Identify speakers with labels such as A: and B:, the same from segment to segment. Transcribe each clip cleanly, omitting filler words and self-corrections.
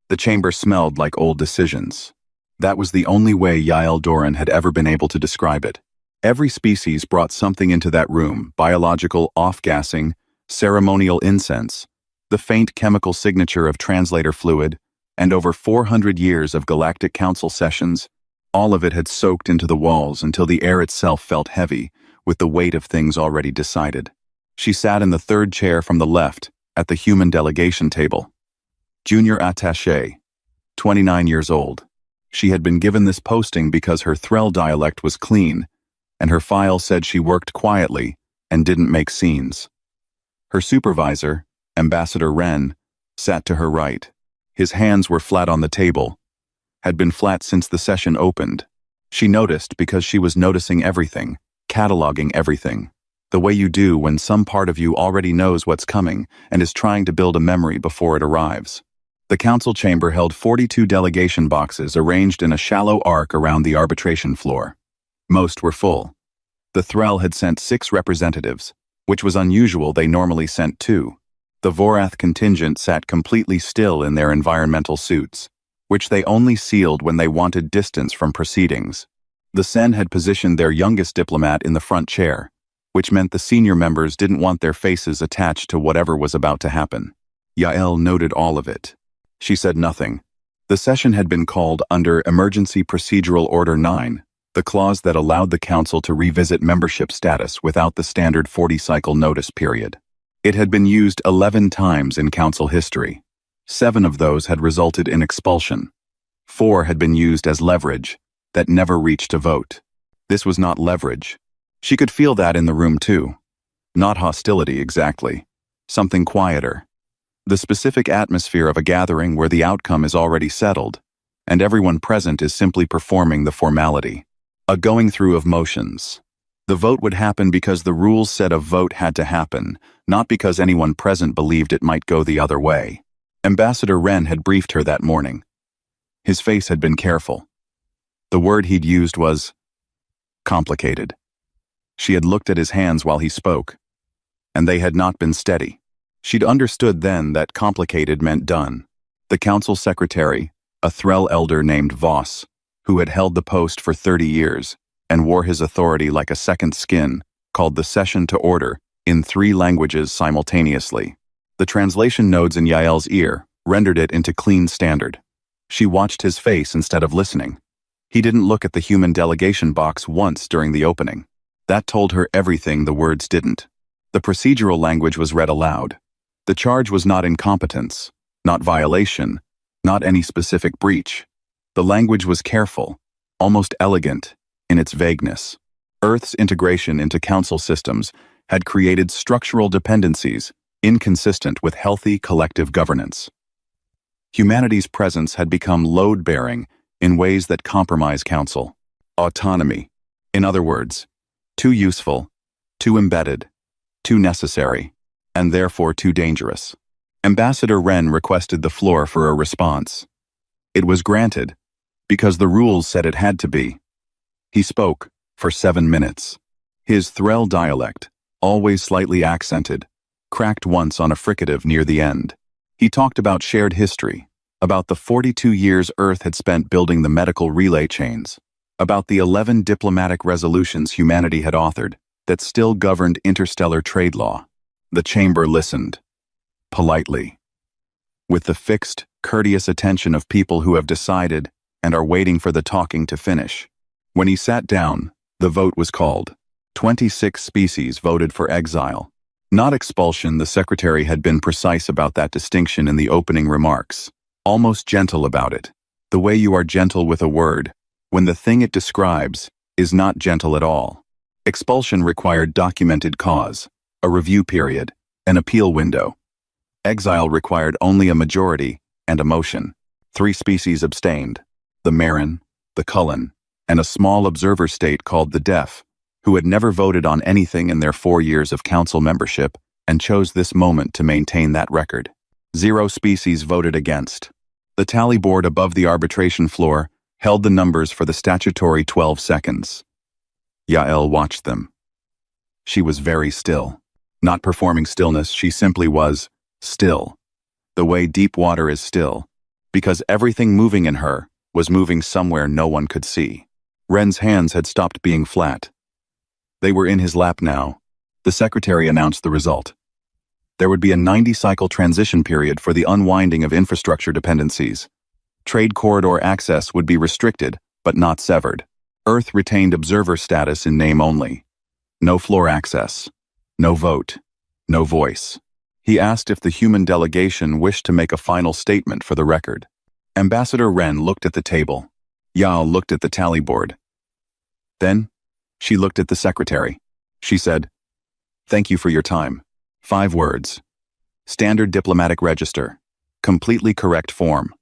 A: The chamber smelled like old decisions. That was the only way Yael Doran had ever been able to describe it. Every species brought something into that room: biological off-gassing, ceremonial incense, the faint chemical signature of translator fluid, and over 400 years of Galactic Council sessions. All of it had soaked into the walls until the air itself felt heavy, with the weight of things already decided. She sat in the third chair from the left, at the human delegation table. Junior attaché, 29 years old. She had been given this posting because her Threll dialect was clean, and her file said she worked quietly and didn't make scenes. Her supervisor, Ambassador Wren, sat to her right. His hands were flat on the table, had been flat since the session opened. She noticed because she was noticing everything, cataloging everything, the way you do when some part of you already knows what's coming and is trying to build a memory before it arrives. The council chamber held 42 delegation boxes arranged in a shallow arc around the arbitration floor. Most were full. The Threll had sent 6 representatives, which was unusual. They normally sent 2. The Vorath contingent sat completely still in their environmental suits, which they only sealed when they wanted distance from proceedings. The Sen had positioned their youngest diplomat in the front chair, which meant the senior members didn't want their faces attached to whatever was about to happen. Yael noted all of it. She said nothing. The session had been called under Emergency Procedural Order 9, the clause that allowed the Council to revisit membership status without the standard 40-cycle notice period. It had been used 11 times in Council history. 7 of those had resulted in expulsion. 4 had been used as leverage that never reached a vote. This was not leverage. She could feel that in the room too. Not hostility exactly. Something quieter. The specific atmosphere of a gathering where the outcome is already settled, and everyone present is simply performing the formality. A going through of motions. The vote would happen because the rules said a vote had to happen, not because anyone present believed it might go the other way. Ambassador Wren had briefed her that morning. His face had been careful. The word he'd used was complicated. She had looked at his hands while he spoke, and they had not been steady. She'd understood then that complicated meant done. The council secretary, a Threll elder named Voss, who had held the post for 30 years and wore his authority like a second skin, called the session to order in 3 languages simultaneously. The translation nodes in Yael's ear rendered it into clean standard. She watched his face instead of listening. He didn't look at the human delegation box once during the opening. That told her everything the words didn't. The procedural language was read aloud. The charge was not incompetence, not violation, not any specific breach. The language was careful, almost elegant, in its vagueness. Earth's integration into council systems had created structural dependencies inconsistent with healthy collective governance. Humanity's presence had become load-bearing in ways that compromise council. Autonomy. In other words, too useful, too embedded, too necessary, and therefore too dangerous. Ambassador Wren requested the floor for a response. It was granted, because the rules said it had to be. He spoke for 7 minutes. His Threll dialect, always slightly accented, cracked once on a fricative near the end. He talked about shared history, about the 42 years Earth had spent building the medical relay chains, about the 11 diplomatic resolutions humanity had authored that still governed interstellar trade law. The chamber listened, politely, with the fixed, courteous attention of people who have decided and are waiting for the talking to finish. When he sat down, the vote was called. 26 species voted for exile. Not expulsion. The secretary had been precise about that distinction in the opening remarks, almost gentle about it, the way you are gentle with a word, when the thing it describes is not gentle at all. Expulsion required documented cause, a review period, an appeal window. Exile required only a majority and a motion. 3 species abstained: the Marin, the Cullen, and a small observer state called the Deaf, who had never voted on anything in their 4 years of council membership and chose this moment to maintain that record. 0 species voted against. The tally board above the arbitration floor held the numbers for the statutory 12 seconds. Yael watched them. She was very still. Not performing stillness, she simply was still. The way deep water is still, Because everything moving in her was moving somewhere no one could see. Ren's hands had stopped being flat. They were in his lap now. The secretary announced the result. There would be a 90-cycle transition period for the unwinding of infrastructure dependencies. Trade corridor access would be restricted, but not severed. Earth retained observer status in name only. No floor access. No vote. No voice. He asked if the human delegation wished to make a final statement for the record. Ambassador Ren looked at the table. Yao looked at the tally board. Then, she looked at the secretary. She said, "Thank you for your time." 5 words. Standard diplomatic register. Completely correct form.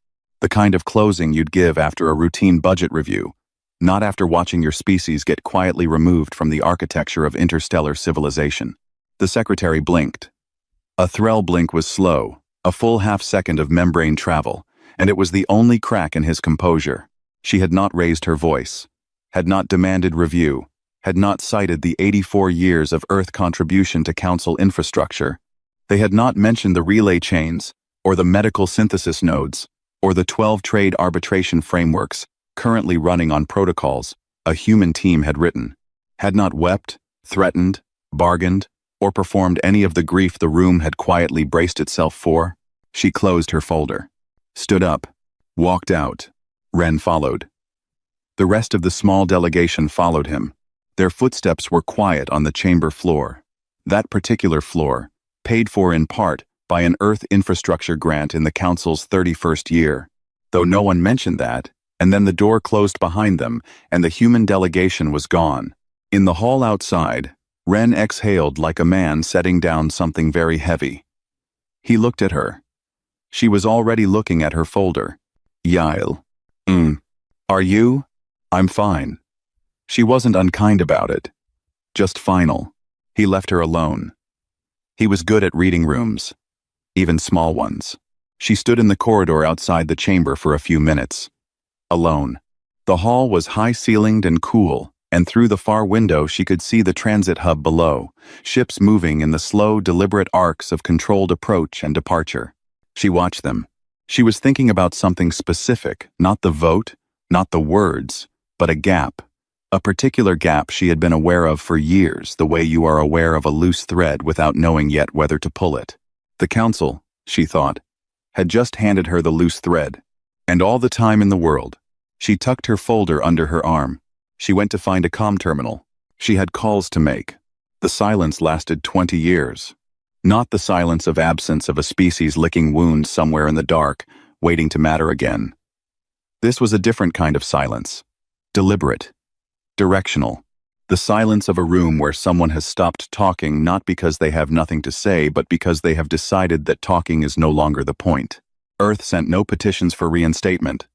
A: The kind of closing you'd give after a routine budget review, not after watching your species get quietly removed from the architecture of interstellar civilization. The secretary blinked. A Threll blink was slow, a full half-second of membrane travel, and it was the only crack in his composure. She had not raised her voice, had not demanded review, had not cited the 84 years of Earth contribution to Council infrastructure. They had not mentioned the relay chains, or the medical synthesis nodes, or the 12 trade arbitration frameworks currently running on protocols a human team had written. Had not wept, threatened, bargained, or performed any of the grief the room had quietly braced itself for. She closed her folder, stood up, walked out. Ren followed. The rest of the small delegation followed him. Their footsteps were quiet on the chamber floor. That particular floor, paid for in part by an Earth infrastructure grant in the Council's 31st year. Though no one mentioned that, and then the door closed behind them, and the human delegation was gone. In the hall outside, Ren exhaled like a man setting down something very heavy. He looked at her. She was already looking at her folder. Yael. Are you? I'm fine. She wasn't unkind about it. Just final. He left her alone. He was good at reading rooms, even small ones. She stood in the corridor outside the chamber for a few minutes. Alone. The hall was high-ceilinged and cool, and through the far window she could see the transit hub below, ships moving in the slow, deliberate arcs of controlled approach and departure. She watched them. She was thinking about something specific, not the vote, not the words, but a gap. A particular gap she had been aware of for years, the way you are aware of a loose thread without knowing yet whether to pull it. The Council, she thought, had just handed her the loose thread. And all the time in the world. She tucked her folder under her arm. She went to find a comm terminal. She had calls to make. The silence lasted 20 years. Not the silence of absence of a species licking wounds somewhere in the dark, waiting to matter again. This was a different kind of silence. Deliberate. Directional. The silence of a room where someone has stopped talking not because they have nothing to say, but because they have decided that talking is no longer the point. Earth sent no petitions for reinstatement.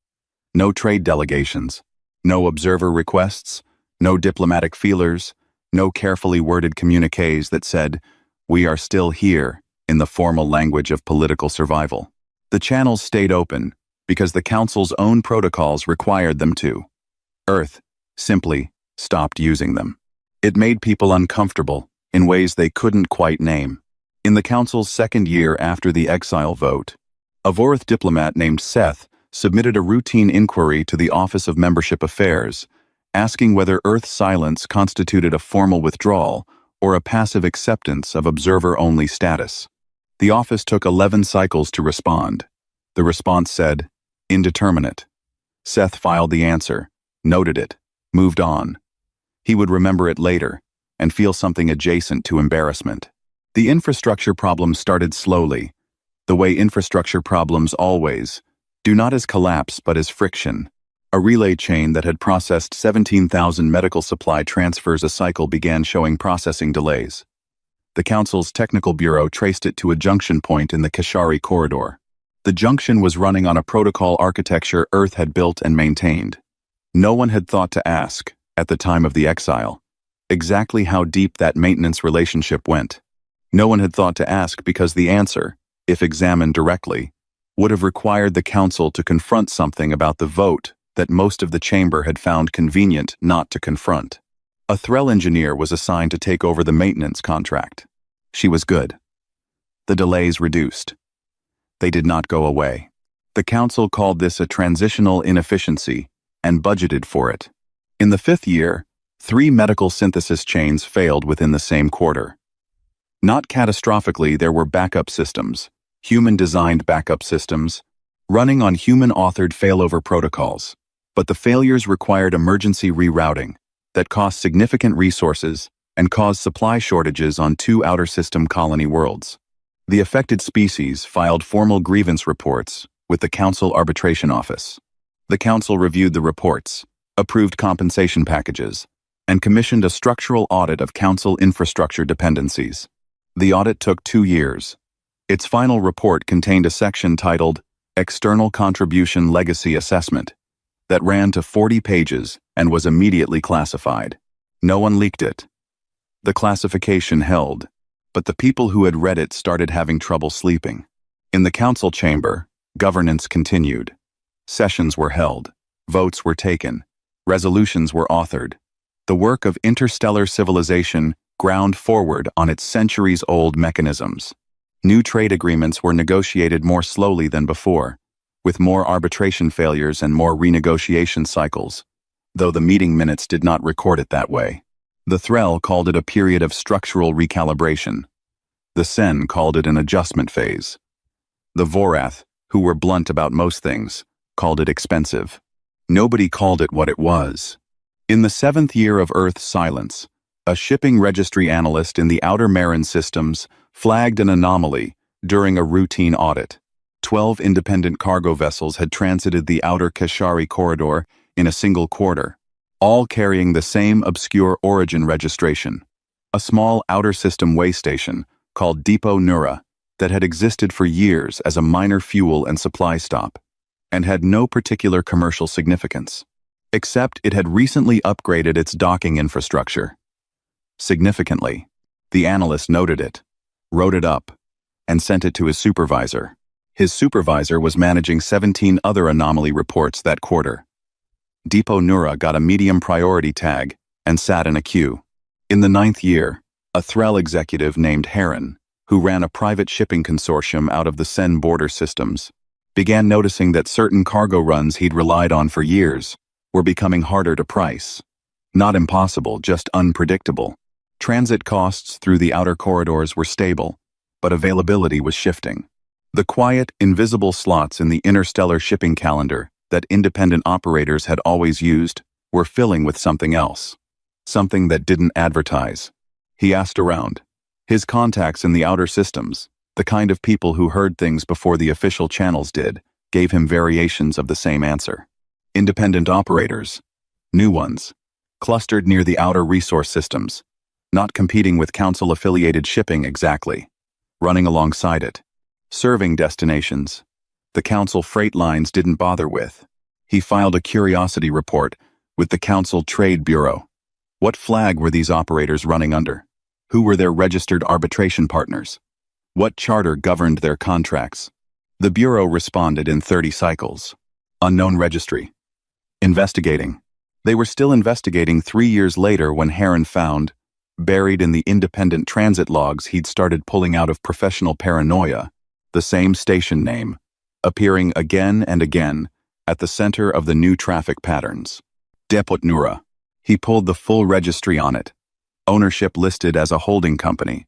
A: No trade delegations. No observer requests. No diplomatic feelers. No carefully worded communiques that said, "We are still here," in the formal language of political survival. The channels stayed open because the Council's own protocols required them to. Earth simply stopped using them. It made people uncomfortable in ways they couldn't quite name. In the Council's second year after the exile vote, a Vorith diplomat named Seth submitted a routine inquiry to the Office of Membership Affairs, asking whether Earth's silence constituted a formal withdrawal or a passive acceptance of observer-only status. The office took 11 cycles to respond. The response said, "Indeterminate." Seth filed the answer, noted it, moved on. He would remember it later and feel something adjacent to embarrassment. The infrastructure problem started slowly, the way infrastructure problems always do, not as collapse but as friction. A relay chain that had processed 17,000 medical supply transfers a cycle began showing processing delays. The Council's technical bureau traced it to a junction point in the Kashari corridor. The junction was running on a protocol architecture Earth had built and maintained. No one had thought to ask, at the time of the exile, exactly how deep that maintenance relationship went. No one had thought to ask because the answer, if examined directly, would have required the Council to confront something about the vote that most of the chamber had found convenient not to confront. A Threll engineer was assigned to take over the maintenance contract. She was good. The delays reduced. They did not go away. The council called this a transitional inefficiency and budgeted for it. In the 5th year, 3 medical synthesis chains failed within the same quarter. Not catastrophically, there were backup systems, human-designed backup systems, running on human-authored failover protocols. But the failures required emergency rerouting that cost significant resources and caused supply shortages on 2 outer system colony worlds. The affected species filed formal grievance reports with the Council Arbitration Office. The Council reviewed the reports, approved compensation packages, and commissioned a structural audit of Council infrastructure dependencies. The audit took 2 years. Its final report contained a section titled External Contribution Legacy Assessment that ran to 40 pages and was immediately classified. No one leaked it. The classification held, but the people who had read it started having trouble sleeping. In the council chamber, governance continued. Sessions were held, votes were taken, resolutions were authored. The work of interstellar civilization ground forward on its centuries-old mechanisms. New trade agreements were negotiated more slowly than before, with more arbitration failures and more renegotiation cycles, though the meeting minutes did not record it that way. The Threll called it a period of structural recalibration. The Sen called it an adjustment phase. The Vorath, who were blunt about most things, called it expensive. Nobody called it what it was. In the 7th year of Earth's silence, a shipping registry analyst in the Outer Marin systems flagged an anomaly during a routine audit. 12 independent cargo vessels had transited the outer Kashari corridor in a single quarter, all carrying the same obscure origin registration, a small outer system way station called Depot Nura that had existed for years as a minor fuel and supply stop, and had no particular commercial significance, except it had recently upgraded its docking infrastructure. Significantly, the analyst noted it, wrote it up, and sent it to his supervisor. His supervisor was managing 17 other anomaly reports that quarter. Depot Nura got a medium priority tag and sat in a queue. In the 9th year, a Threll executive named Terran, who ran a private shipping consortium out of the Sen border systems, began noticing that certain cargo runs he'd relied on for years were becoming harder to price. Not impossible, just unpredictable. Transit costs through the outer corridors were stable, but availability was shifting. The quiet, invisible slots in the interstellar shipping calendar that independent operators had always used were filling with something else. Something that didn't advertise. He asked around. His contacts in the outer systems, the kind of people who heard things before the official channels did, gave him variations of the same answer. Independent operators. New ones. Clustered near the outer resource systems. Not competing with council-affiliated shipping exactly. Running alongside it. Serving destinations. The council freight lines didn't bother with. He filed a curiosity report with the Council Trade Bureau. What flag were these operators running under? Who were their registered arbitration partners? What charter governed their contracts? The Bureau responded in 30 cycles. Unknown registry. Investigating. They were still investigating 3 years later when Terran found, buried in the independent transit logs he'd started pulling out of professional paranoia, the same station name, appearing again and again at the center of the new traffic patterns. Depot Nura. He pulled the full registry on it. Ownership listed as a holding company.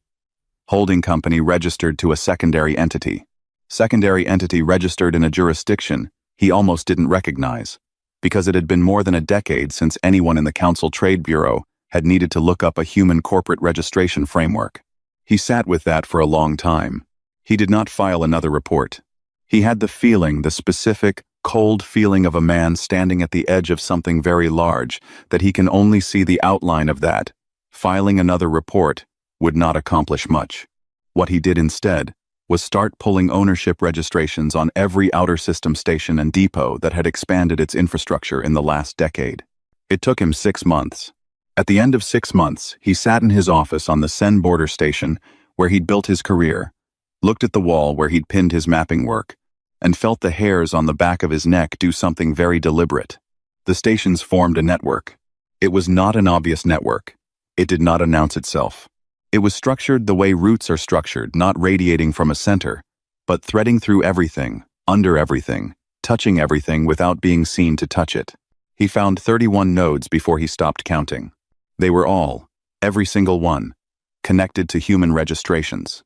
A: Holding company registered to a secondary entity. Secondary entity registered in a jurisdiction he almost didn't recognize, because it had been more than a decade since anyone in the Council Trade Bureau had needed to look up a human corporate registration framework. He sat with that for a long time. He did not file another report. He had the feeling, the specific, cold feeling of a man standing at the edge of something very large, that he can only see the outline of that. Filing another report would not accomplish much. What he did instead was start pulling ownership registrations on every outer system station and depot that had expanded its infrastructure in the last decade. It took him 6 months. At the end of 6 months, he sat in his office on the Sen border station, where he'd built his career, looked at the wall where he'd pinned his mapping work, and felt the hairs on the back of his neck do something very deliberate. The stations formed a network. It was not an obvious network. It did not announce itself. It was structured the way routes are structured, not radiating from a center, but threading through everything, under everything, touching everything without being seen to touch it. He found 31 nodes before he stopped counting. They were all, every single one, connected to human registrations.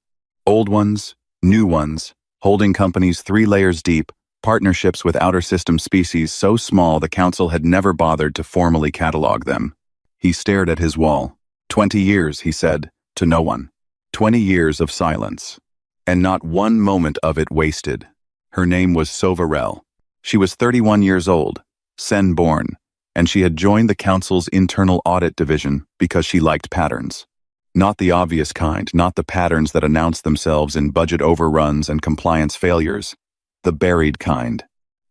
A: Old ones, new ones, holding companies 3 layers deep, partnerships with outer system species so small the council had never bothered to formally catalog them. He stared at his wall. 20 years, he said, to no one. 20 years of silence. And not one moment of it wasted. Her name was Sovarel. She was 31 years old, Sen-born, and she had joined the council's internal audit division because she liked patterns. Not the obvious kind, not the patterns that announce themselves in budget overruns and compliance failures. The buried kind.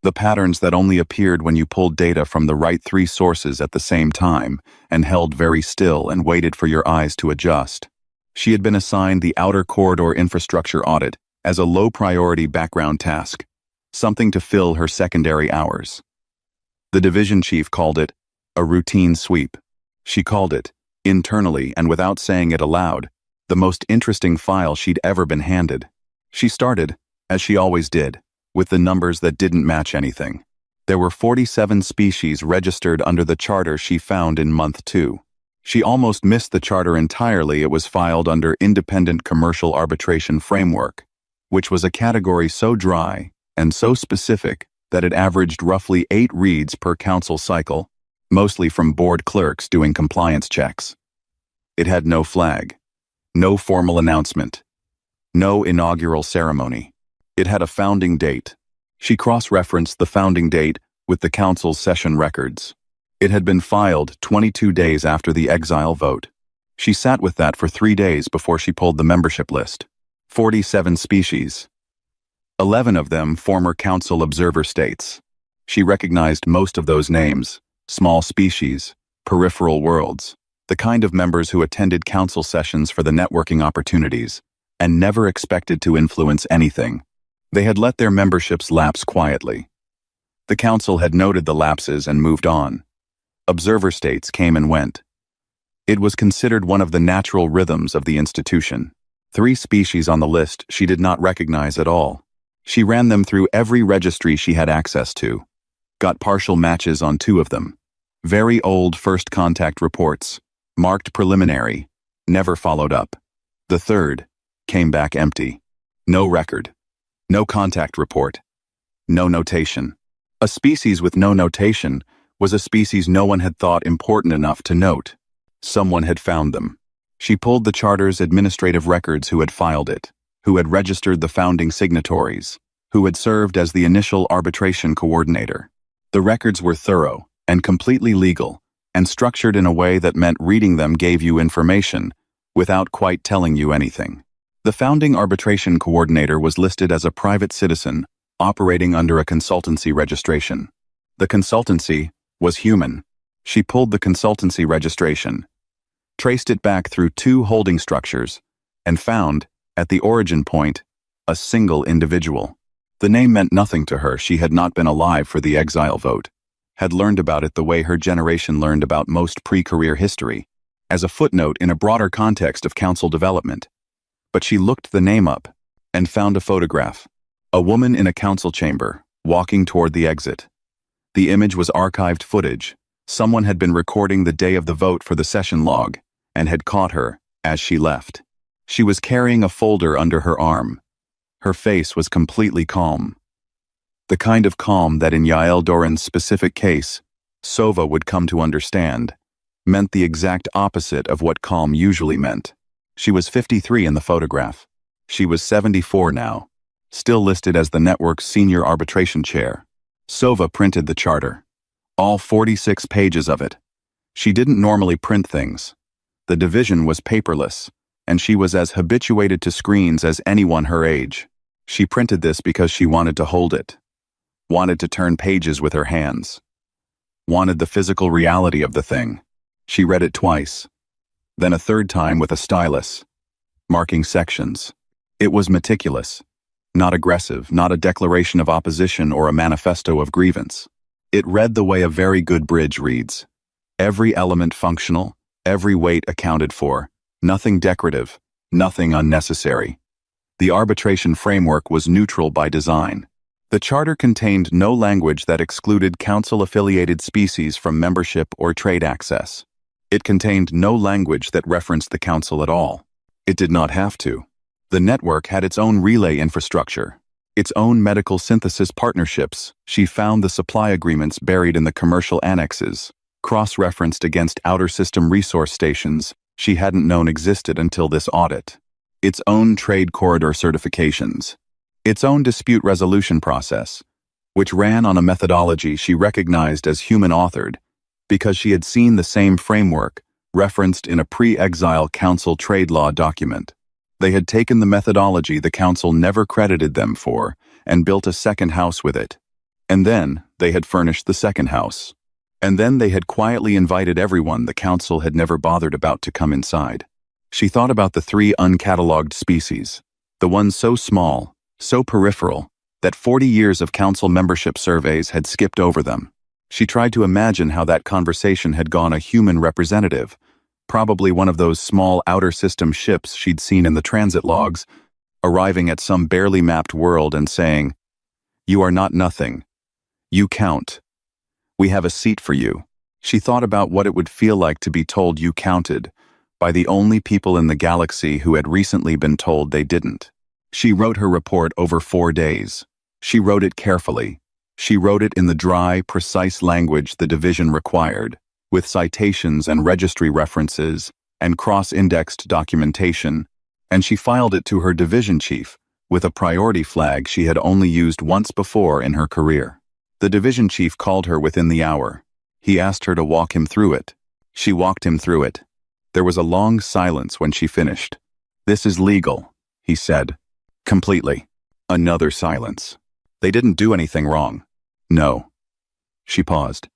A: The patterns that only appeared when you pulled data from the right 3 sources at the same time and held very still and waited for your eyes to adjust. She had been assigned the outer corridor infrastructure audit as a low-priority background task, something to fill her secondary hours. The division chief called it a routine sweep. She called it, internally and without saying it aloud, the most interesting file she'd ever been handed. She started, as she always did, with the numbers that didn't match anything. There were 47 species registered under the charter she found in month 2. She almost missed the charter entirely. It was filed under Independent Commercial Arbitration Framework, which was a category so dry and so specific that it averaged roughly 8 reads per council cycle, mostly from board clerks doing compliance checks. It had no flag, no formal announcement, no inaugural ceremony. It had a founding date. She cross-referenced the founding date with the council's session records. It had been filed 22 days after the exile vote. She sat with that for 3 days before she pulled the membership list. 47 species. 11 of them former council observer states. She recognized most of those names: small species, peripheral worlds, the kind of members who attended council sessions for the networking opportunities and never expected to influence anything. They had let their memberships lapse quietly. The council had noted the lapses and moved on. Observer states came and went. It was considered one of the natural rhythms of the institution. 3 species on the list she did not recognize at all. She ran them through every registry she had access to. Got partial matches on 2 of them. Very old first contact reports, marked preliminary, never followed up. The 3rd came back empty. No record. No contact report. No notation. A species with no notation was a species no one had thought important enough to note. Someone had found them. She pulled the charter's administrative records who had filed it, who had registered the founding signatories, who had served as the initial arbitration coordinator. The records were thorough and completely legal and structured in a way that meant reading them gave you information without quite telling you anything. The founding arbitration coordinator was listed as a private citizen operating under a consultancy registration. The consultancy was human. She pulled the consultancy registration, traced it back through 2 holding structures, and found, at the origin point, a single individual. The name meant nothing to her. She had not been alive for the exile vote, had learned about it the way her generation learned about most pre-career history, as a footnote in a broader context of council development. But she looked the name up and found a photograph. A woman in a council chamber, walking toward the exit. The image was archived footage. Someone had been recording the day of the vote for the session log and had caught her as she left. She was carrying a folder under her arm. Her face was completely calm. The kind of calm that in Yael Doran's specific case, Sova would come to understand, meant the exact opposite of what calm usually meant. She was 53 in the photograph. She was 74 now, still listed as the network's senior arbitration chair. Sova printed the charter. All 46 pages of it. She didn't normally print things. The division was paperless, and she was as habituated to screens as anyone her age. She printed this because she wanted to hold it, wanted to turn pages with her hands, wanted the physical reality of the thing. She read it twice, then a 3rd time with a stylus, marking sections. It was meticulous, not aggressive, not a declaration of opposition or a manifesto of grievance. It read the way a very good bridge reads. Every element functional, every weight accounted for, nothing decorative, nothing unnecessary. The arbitration framework was neutral by design. The charter contained no language that excluded council-affiliated species from membership or trade access. It contained no language that referenced the council at all. It did not have to. The network had its own relay infrastructure, its own medical synthesis partnerships. She found the supply agreements buried in the commercial annexes, cross-referenced against outer system resource stations she hadn't known existed until this audit. Its own trade corridor certifications. Its own dispute resolution process, which ran on a methodology she recognized as human-authored because she had seen the same framework referenced in a pre-exile council trade law document. They had taken the methodology the council never credited them for and built a second house with it. And then they had furnished the second house. And then they had quietly invited everyone the council had never bothered about to come inside. She thought about the 3 uncatalogued species, the ones so small, so peripheral, that 40 years of council membership surveys had skipped over them. She tried to imagine how that conversation had gone a human representative, probably one of those small outer system ships she'd seen in the transit logs, arriving at some barely mapped world and saying, "You are not nothing. You count. We have a seat for you." She thought about what it would feel like to be told you counted by the only people in the galaxy who had recently been told they didn't. She wrote her report over 4 days. She wrote it carefully. She wrote it in the dry, precise language the division required, with citations and registry references and cross-indexed documentation, and she filed it to her division chief with a priority flag she had only used once before in her career. The division chief called her within the hour. He asked her to walk him through it. She walked him through it. There was a long silence when she finished. "This is legal," he said. "Completely." Another silence. "They didn't do anything wrong." "No." She paused.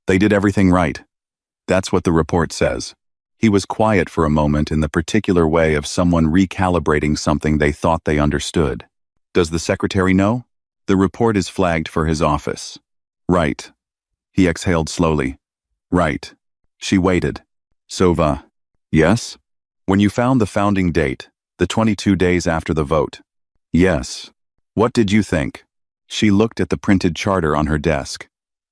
A: "They did everything right. That's what the report says." He was quiet for a moment in the particular way of someone recalibrating something they thought they understood. "Does the secretary know?" "The report is flagged for his office." "Right." He exhaled slowly. "Right." She waited. "Sova." "Yes?" "When you found the founding date, the 22 days after the vote." "Yes." "What did you think?" She looked at the printed charter on her desk.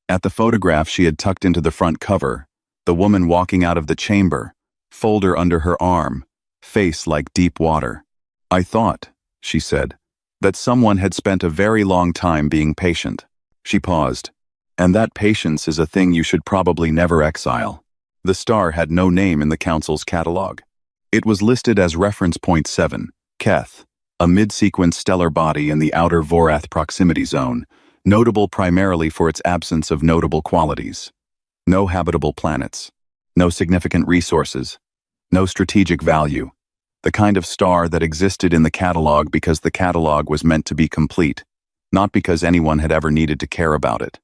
A: At the photograph she had tucked into the front cover, the woman walking out of the chamber, folder under her arm, face like deep water. "I thought," she said, "that someone had spent a very long time being patient." She paused. "And that patience is a thing you should probably never exile." The star had no name in the council's catalog. It was listed as reference point 7, Keth, a mid-sequence stellar body in the outer Vorath proximity zone, notable primarily for its absence of notable qualities. No habitable planets. No significant resources. No strategic value. The kind of star that existed in the catalog because the catalog was meant to be complete, not because anyone had ever needed to care about it.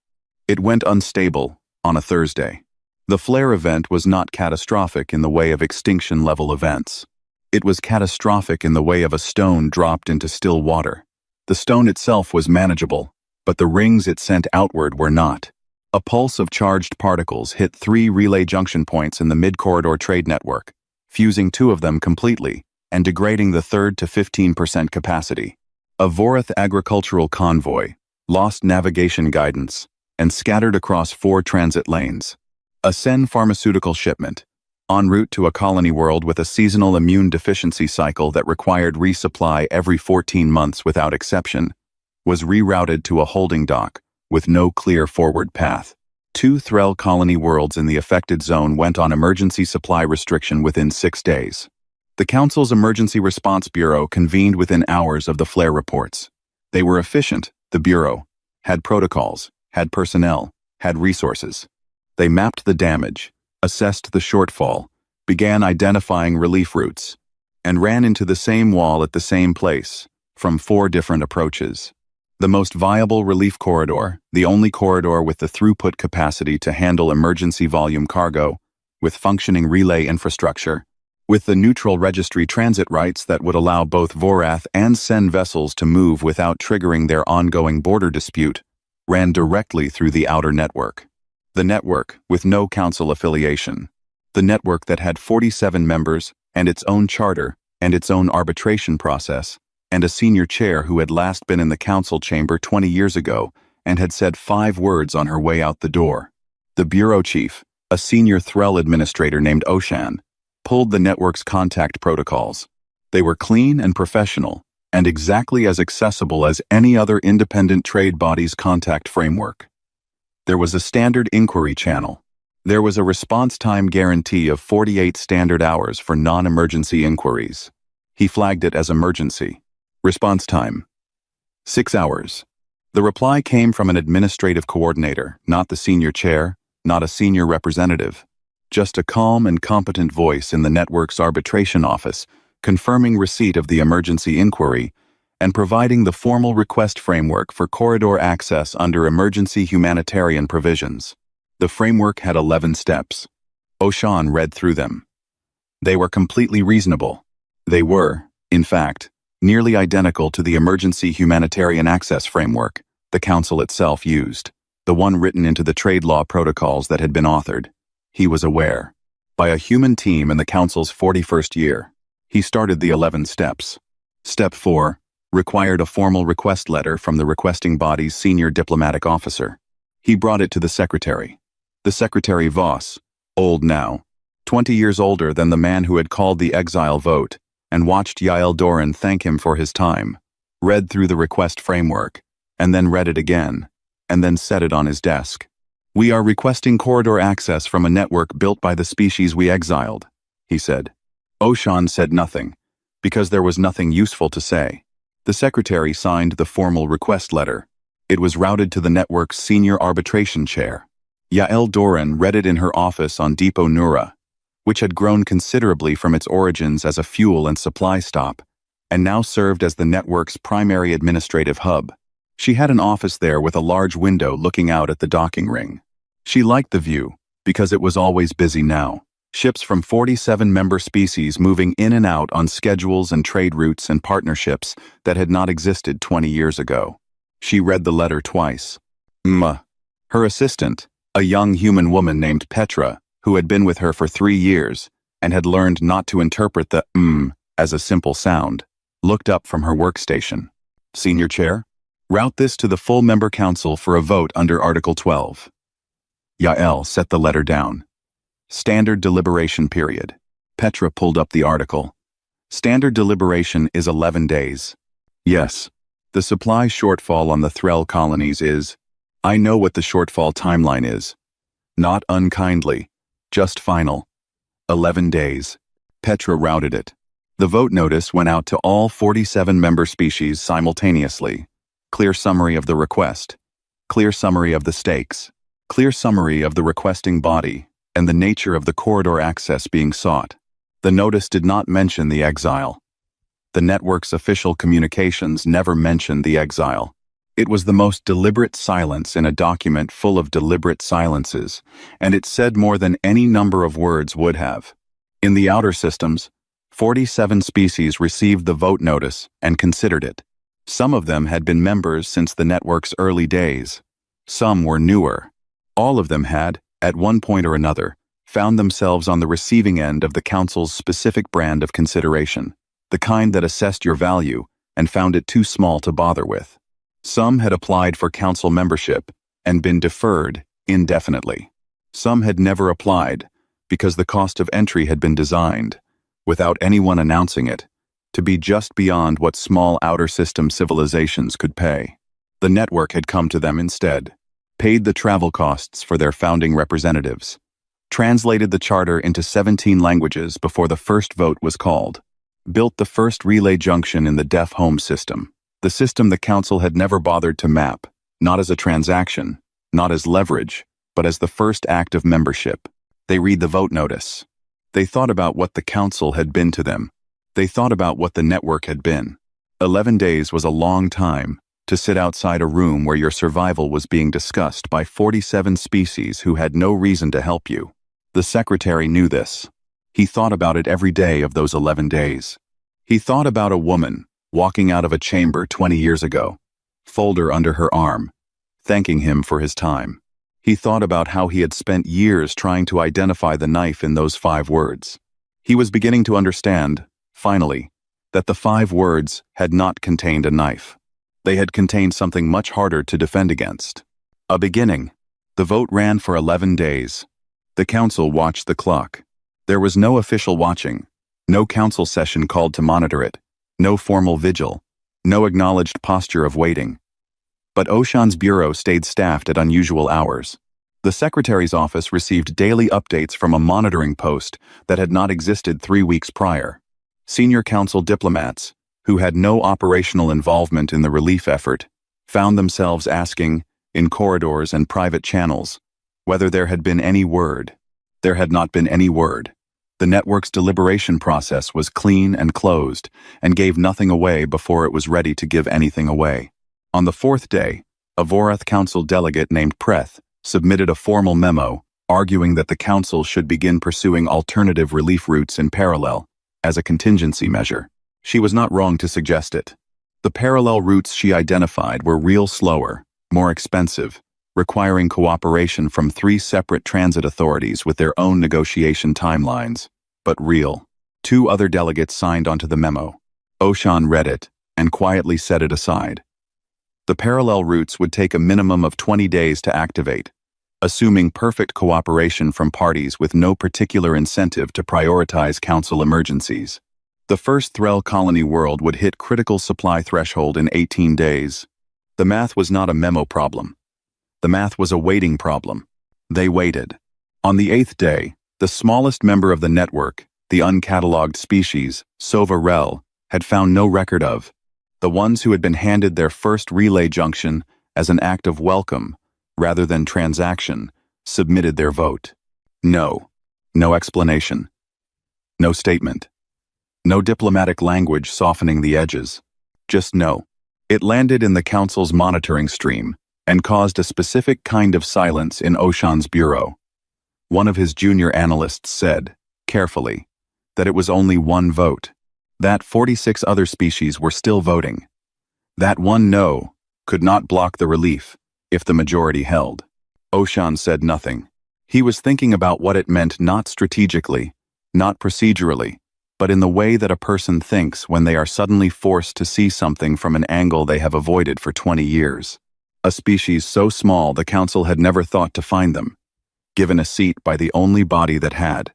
A: It went unstable on a Thursday. The flare event was not catastrophic in the way of extinction-level events. It was catastrophic in the way of a stone dropped into still water. The stone itself was manageable, but the rings it sent outward were not. A pulse of charged particles hit 3 relay junction points in the mid-corridor trade network, fusing 2 of them completely and degrading the third to 15% capacity. A Vorath agricultural convoy lost navigation guidance and scattered across 4 transit lanes. A Sen pharmaceutical shipment, en route to a colony world with a seasonal immune deficiency cycle that required resupply every 14 months without exception, was rerouted to a holding dock with no clear forward path. 2 Threll colony worlds in the affected zone went on emergency supply restriction within 6 days. The Council's Emergency Response Bureau convened within hours of the flare reports. They were efficient, the Bureau, had protocols, had personnel, had resources. They mapped the damage, assessed the shortfall, began identifying relief routes, and ran into the same wall at the same place, from 4 different approaches. The most viable relief corridor, the only corridor with the throughput capacity to handle emergency volume cargo, with functioning relay infrastructure, with the neutral registry transit rights that would allow both Vorath and Sen vessels to move without triggering their ongoing border dispute, ran directly through the outer network. The network with no council affiliation. The network that had 47 members and its own charter and its own arbitration process and a senior chair who had last been in the council chamber 20 years ago and had said 5 words on her way out the door. The bureau chief, a senior Threll administrator named Oshan, pulled the network's contact protocols. They were clean and professional, and exactly as accessible as any other independent trade body's contact framework. There was a standard inquiry channel. There was a response time guarantee of 48 standard hours for non-emergency inquiries. He flagged it as emergency. Response time: 6 hours. The reply came from an administrative coordinator, not the senior chair, not a senior representative. Just a calm and competent voice in the network's arbitration office, confirming receipt of the emergency inquiry and providing the formal request framework for corridor access under emergency humanitarian provisions. The framework had 11 steps. Oshan read through them. They were completely reasonable. They were, in fact, nearly identical to the emergency humanitarian access framework the Council itself used, the one written into the trade law protocols that had been authored. He was aware. By a human team in the Council's 41st year. He started the 11 steps. Step 4 required a formal request letter from the requesting body's senior diplomatic officer. He brought it to the secretary. The secretary Voss, old now, 20 years older than the man who had called the exile vote, and watched Yael Doran thank him for his time, read through the request framework, and then read it again, and then set it on his desk. "We are requesting corridor access from a network built by the species we exiled," he said. Oshan said nothing, because there was nothing useful to say. The secretary signed the formal request letter. It was routed to the network's senior arbitration chair. Yael Doran read it in her office on Depot Nura, which had grown considerably from its origins as a fuel and supply stop, and now served as the network's primary administrative hub. She had an office there with a large window looking out at the docking ring. She liked the view, because it was always busy now. Ships from 47 member species moving in and out on schedules and trade routes and partnerships that had not existed 20 years ago. She read the letter twice. Her assistant, a young human woman named Petra, who had been with her for 3 years and had learned not to interpret the as a simple sound, looked up from her workstation. "Senior Chair, route this to the full member council for a vote under Article 12. Yael set the letter down. Standard deliberation period. Petra pulled up the article. Standard deliberation is 11 days. Yes, the supply shortfall on the Threll colonies is. I know what the shortfall timeline is. Not unkindly, just final. 11 days. Petra routed it. The vote notice went out to all 47 member species simultaneously. Clear summary of the request. Clear summary of the stakes. Clear summary of the requesting body and the nature of the corridor access being sought. The notice did not mention the exile. The network's official communications never mentioned the exile. It was the most deliberate silence in a document full of deliberate silences, and it said more than any number of words would have. In the outer systems, 47 species received the vote notice and considered it. Some of them had been members since the network's early days. Some were newer. All of them had, at one point or another, found themselves on the receiving end of the Council's specific brand of consideration, the kind that assessed your value and found it too small to bother with. Some had applied for Council membership and been deferred indefinitely. Some had never applied because the cost of entry had been designed, without anyone announcing it, to be just beyond what small outer system civilizations could pay. The network had come to them instead, paid the travel costs for their founding representatives, translated the charter into 17 languages before the first vote was called, built the first relay junction in the deaf home system, the system the Council had never bothered to map, not as a transaction, not as leverage, but as the first act of membership. They read the vote notice. They thought about what the Council had been to them. They thought about what the network had been. 11 days was a long time to sit outside a room where your survival was being discussed by 47 species who had no reason to help you. The secretary knew this. He thought about it every day of those 11 days. He thought about a woman walking out of a chamber 20 years ago, folder under her arm, thanking him for his time. He thought about how he had spent years trying to identify the knife in those 5 words. He was beginning to understand, finally, that the 5 words had not contained a knife. They had contained something much harder to defend against. A beginning. The vote ran for 11 days. The council watched the clock. There was no official watching, no council session called to monitor it, no formal vigil, no acknowledged posture of waiting. But Oshan's bureau stayed staffed at unusual hours. The secretary's office received daily updates from a monitoring post that had not existed 3 weeks prior. Senior council diplomats, who had no operational involvement in the relief effort, found themselves asking, in corridors and private channels, whether there had been any word. There had not been any word. The network's deliberation process was clean and closed, and gave nothing away before it was ready to give anything away. On the 4th day, a Vorath Council delegate named Preth submitted a formal memo arguing that the council should begin pursuing alternative relief routes in parallel, as a contingency measure. She was not wrong to suggest it. The parallel routes she identified were real slower, more expensive, requiring cooperation from 3 separate transit authorities with their own negotiation timelines, but real. 2 other delegates signed onto the memo. Oshan read it and quietly set it aside. The parallel routes would take a minimum of 20 days to activate, assuming perfect cooperation from parties with no particular incentive to prioritize council emergencies. The first Threll colony world would hit critical supply threshold in 18 days. The math was not a memo problem. The math was a waiting problem. They waited. On the 8th day, the smallest member of the network, the uncatalogued species, Sova Rel, had found no record of. The ones who had been handed their first relay junction as an act of welcome, rather than transaction, submitted their vote. No. No explanation. No statement. No diplomatic language softening the edges. Just no. It landed in the council's monitoring stream and caused a specific kind of silence in Oshan's bureau. One of his junior analysts said, carefully, that it was only one vote, that 46 other species were still voting. That one no could not block the relief if the majority held. Oshan said nothing. He was thinking about what it meant not strategically, not procedurally, but in the way that a person thinks when they are suddenly forced to see something from an angle they have avoided for 20 years. A species so small the council had never thought to find them, given a seat by the only body that had,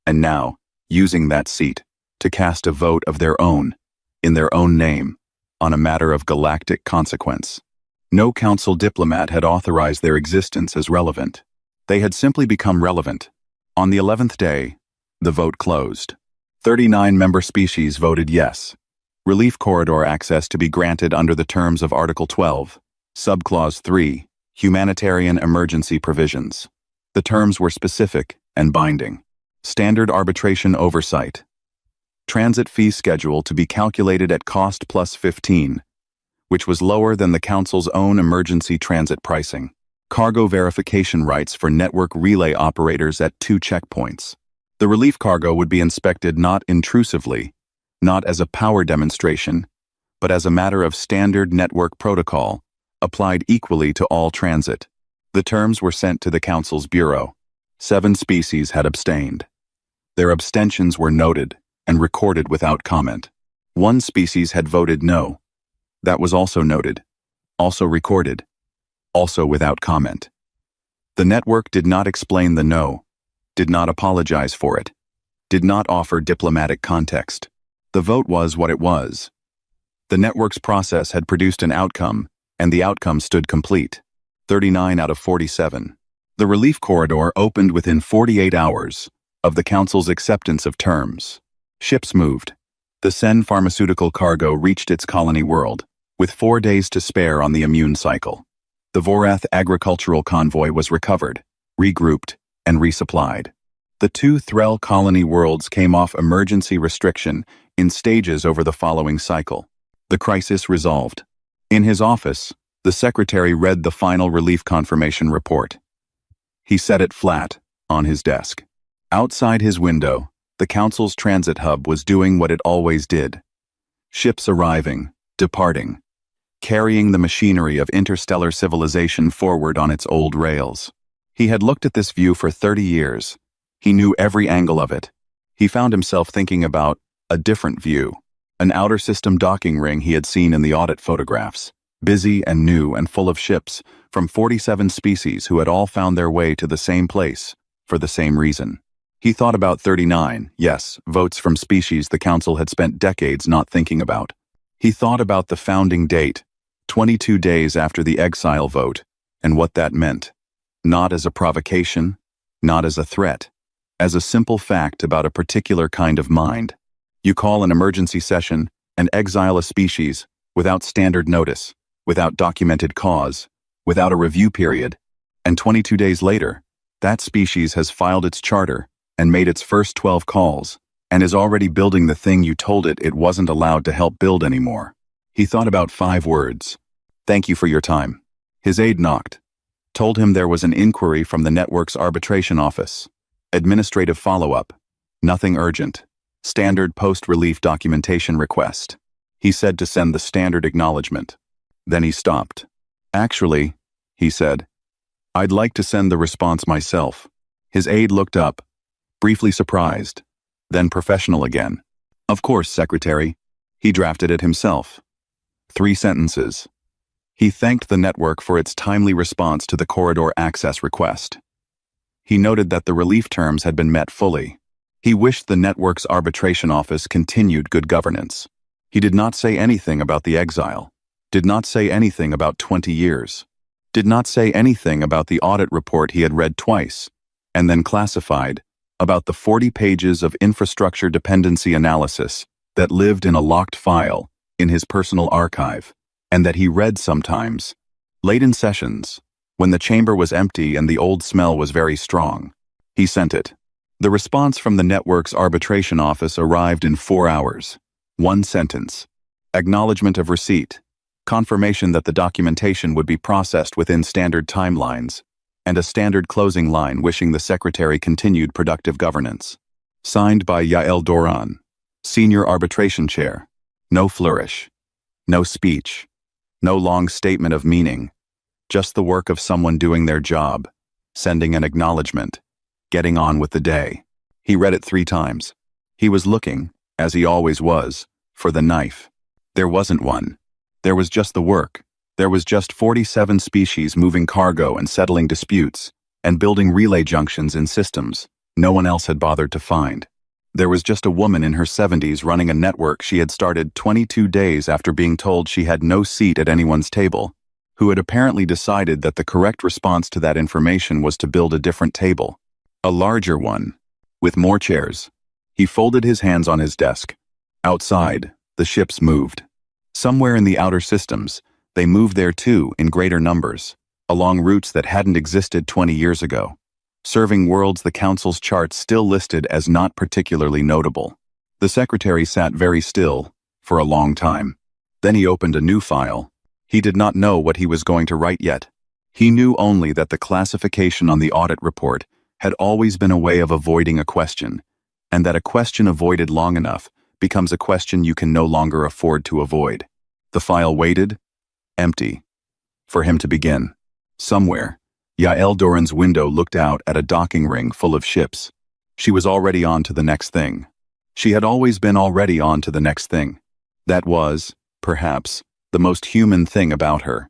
A: and now, using that seat, to cast a vote of their own, in their own name, on a matter of galactic consequence. No council diplomat had authorized their existence as relevant. They had simply become relevant. On the 11th day, the vote closed. 39 member species voted yes. Relief corridor access to be granted under the terms of Article 12, Subclause 3, Humanitarian Emergency Provisions. The terms were specific and binding. Standard arbitration oversight. Transit fee schedule to be calculated at cost plus 15, which was lower than the council's own emergency transit pricing. Cargo verification rights for network relay operators at 2 checkpoints. The relief cargo would be inspected not intrusively, not as a power demonstration, but as a matter of standard network protocol, applied equally to all transit. The terms were sent to the council's bureau. 7 species had abstained. Their abstentions were noted and recorded without comment. 1 species had voted no. That was also noted, also recorded, also without comment. The network did not explain the no, did not apologize for it, did not offer diplomatic context. The vote was what it was. The network's process had produced an outcome, and the outcome stood complete. 39 out of 47. The relief corridor opened within 48 hours of the council's acceptance of terms. Ships moved. The Sen pharmaceutical cargo reached its colony world, with 4 days to spare on the immune cycle. The Vorath agricultural convoy was recovered, regrouped, and resupplied. The 2 Threll colony worlds came off emergency restriction in stages over the following cycle. The crisis resolved. In his office, the secretary read the final relief confirmation report. He set it flat on his desk. Outside his window, the council's transit hub was doing what it always did. Ships arriving, departing, carrying the machinery of interstellar civilization forward on its old rails. He had looked at this view for 30 years. He knew every angle of it. He found himself thinking about a different view. An outer system docking ring he had seen in the audit photographs, busy and new and full of ships from 47 species who had all found their way to the same place for the same reason. He thought about 39, yes, votes from species the Council had spent decades not thinking about. He thought about the founding date, 22 days after the exile vote, and what that meant. Not as a provocation, not as a threat, as a simple fact about a particular kind of mind. You call an emergency session and exile a species without standard notice, without documented cause, without a review period, and 22 days later, that species has filed its charter and made its first 12 calls, and is already building the thing you told it wasn't allowed to help build anymore. He thought about 5 words. Thank you for your time. His aide knocked, told him there was an inquiry from the network's arbitration office. Administrative follow-up. Nothing urgent. Standard post-relief documentation request. He said to send the standard acknowledgement. Then he stopped. Actually, he said, I'd like to send the response myself. His aide looked up, briefly surprised, then professional again. Of course, Secretary. He drafted it himself. 3 sentences. He thanked the network for its timely response to the corridor access request. He noted that the relief terms had been met fully. He wished the network's arbitration office continued good governance. He did not say anything about the exile, did not say anything about 20 years, did not say anything about the audit report he had read twice, and then classified, about the 40 pages of infrastructure dependency analysis that lived in a locked file in his personal archive, and that he read sometimes, late in sessions, when the chamber was empty and the old smell was very strong. He sent it. The response from the network's arbitration office arrived in 4 hours. 1 sentence. Acknowledgement of receipt. Confirmation that the documentation would be processed within standard timelines, and a standard closing line wishing the Secretary continued productive governance. Signed by Yael Doran, Senior Arbitration Chair. No flourish. No speech. No long statement of meaning. Just the work of someone doing their job, sending an acknowledgement, getting on with the day. He read it 3 times. He was looking, as he always was, for the knife. There wasn't one. There was just the work. There was just 47 species moving cargo and settling disputes, and building relay junctions in systems no one else had bothered to find. There was just a woman in her 70s running a network she had started 22 days after being told she had no seat at anyone's table, who had apparently decided that the correct response to that information was to build a different table. A larger one, with more chairs. He folded his hands on his desk. Outside, the ships moved. Somewhere in the outer systems, they moved there too in greater numbers, along routes that hadn't existed 20 years ago, serving worlds the Council's charts still listed as not particularly notable. The Secretary sat very still, for a long time. Then he opened a new file. He did not know what he was going to write yet. He knew only that the classification on the audit report had always been a way of avoiding a question, and that a question avoided long enough becomes a question you can no longer afford to avoid. The file waited, empty, for him to begin. Somewhere, Yael Doran's window looked out at a docking ring full of ships. She was already on to the next thing. She had always been already on to the next thing. That was, perhaps, the most human thing about her.